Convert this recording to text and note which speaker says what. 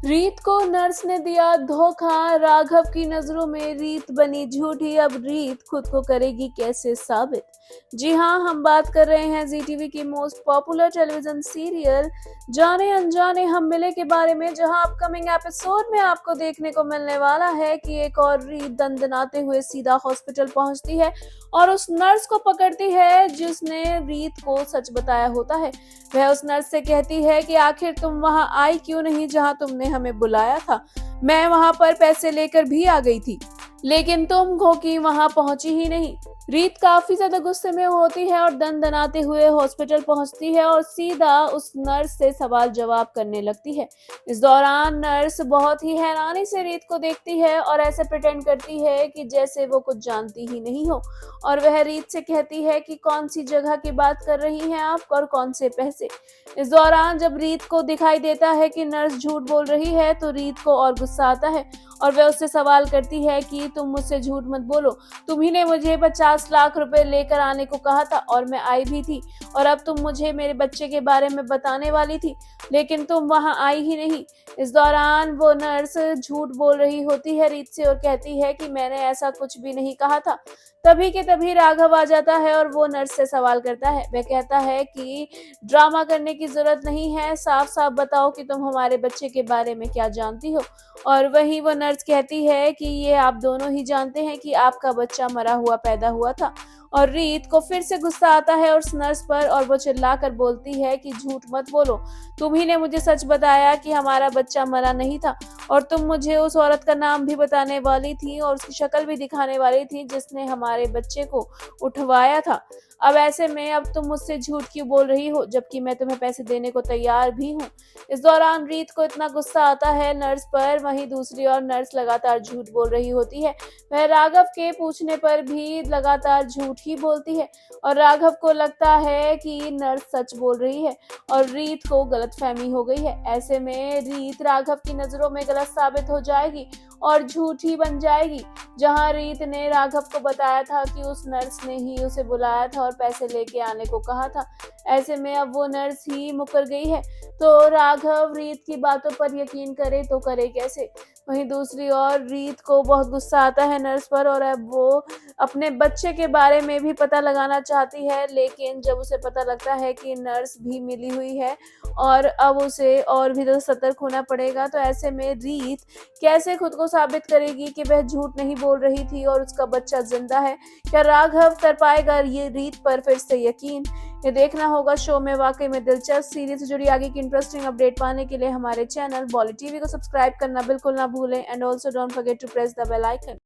Speaker 1: रीत को नर्स ने दिया धोखा, राघव की नजरों में रीत बनी झूठी। अब रीत खुद को करेगी कैसे साबित। जी हाँ, हम बात कर रहे हैं जी टीवी की मोस्ट पॉपुलर टेलीविजन सीरियल जाने अनजाने हम मिले के बारे में, जहां अपकमिंग एपिसोड में आपको देखने को मिलने वाला है कि एक और रीत दंदनाते हुए सीधा हॉस्पिटल पहुंचती है और उस नर्स को पकड़ती है जिसने रीत को सच बताया होता है। वह उस नर्स से कहती है कि आखिर तुम वहां आई क्यों नहीं जहां तुमने हमें बुलाया था। मैं वहां पर पैसे लेकर भी आ गई थी, लेकिन तुम घोकी वहां पहुंची ही नहीं। रीत काफी ज्यादा गुस्से में होती है और दनाते हुए हॉस्पिटल पहुंचती है और सीधा उस नर्स से सवाल जवाब करने लगती है। इस दौरान नर्स बहुत ही हैरानी से रीत को देखती है और ऐसे प्रिटेंड करती है कि जैसे वो कुछ जानती ही नहीं हो, और वह रीत से कहती है कि कौन सी जगह की बात कर रही हैं आप और कौन से पैसे। इस दौरान जब रीत को दिखाई देता है कि नर्स झूठ बोल रही है तो रीत को और गुस्सा आता है और वह उससे सवाल करती है कि तुम मुझसे झूठ मत बोलो, तुम्ही ने मुझे 50 लाख रुपए लेकर आने को कहा था और मैं आई भी थी, और अब तुम मुझे मेरे बच्चे के बारे में बताने वाली थी, लेकिन तुम वहां आई ही नहीं। इस दौरान वो नर्स झूठ बोल रही होती है रीत से और कहती है कि मैंने ऐसा कुछ भी नहीं कहा था। तभी के तभी राघव आ जाता है और वो नर्स से सवाल करता है। वह कहता है कि ड्रामा करने की जरूरत नहीं है, साफ साफ बताओ कि तुम हमारे बच्चे के बारे में क्या जानती हो। और वहीं वो नर्स कहती है कि ये आप दोनों ही जानते हैं कि आपका बच्चा मरा हुआ पैदा हुआ था। और रीत को फिर से गुस्सा आता है उस नर्स पर और वो चिल्लाकर बोलती है कि झूठ मत बोलो, तुम्ही ने मुझे सच बताया कि हमारा बच्चा मरा नहीं था, और तुम मुझे उस औरत का नाम भी बताने वाली थी और उसकी शक्ल भी दिखाने वाली थी जिसने हमारे बच्चे को उठवाया था। अब ऐसे में अब तुम मुझसे झूठ क्यों बोल रही हो, जबकि मैं तुम्हें पैसे देने को तैयार भी हूँ। इस दौरान रीत को इतना गुस्सा आता है नर्स पर, वहीं दूसरी ओर नर्स लगातार झूठ बोल रही होती है। वह राघव के पूछने पर भी लगातार झूठ ही बोलती है और राघव को लगता है कि नर्स सच बोल रही है और रीत को गलतफहमी हो गई है। ऐसे में रीत राघव की नजरों में गलत साबित हो जाएगी और झूठी बन जाएगी। जहां रीत ने राघव को बताया था कि उस नर्स ने ही उसे बुलाया था और पैसे लेके आने को कहा था, ऐसे में अब वो नर्स ही मुकर गई है तो राघव रीत की बातों पर यकीन करे तो करे कैसे। वहीं दूसरी ओर रीत को बहुत गुस्सा आता है नर्स पर और अब वो अपने बच्चे के बारे में भी पता लगाना चाहती है, लेकिन जब उसे पता लगता है कि नर्स भी मिली हुई है और अब उसे और भी ज्यादा सतर्क होना पड़ेगा, तो ऐसे में रीत कैसे खुद को साबित करेगी कि वह झूठ नहीं बोल रही थी और उसका बच्चा जिंदा है। क्या राघव कर पाएगा ये रीत पर फिर से यकीन? ये देखना होगा शो में। वाकई में दिलचस्प सीरीज से जुड़ी आगे की इंटरेस्टिंग अपडेट पाने के लिए हमारे चैनल बॉली टीवी को सब्सक्राइब करना बिल्कुल ना भूलें and also don't forget to press the bell icon.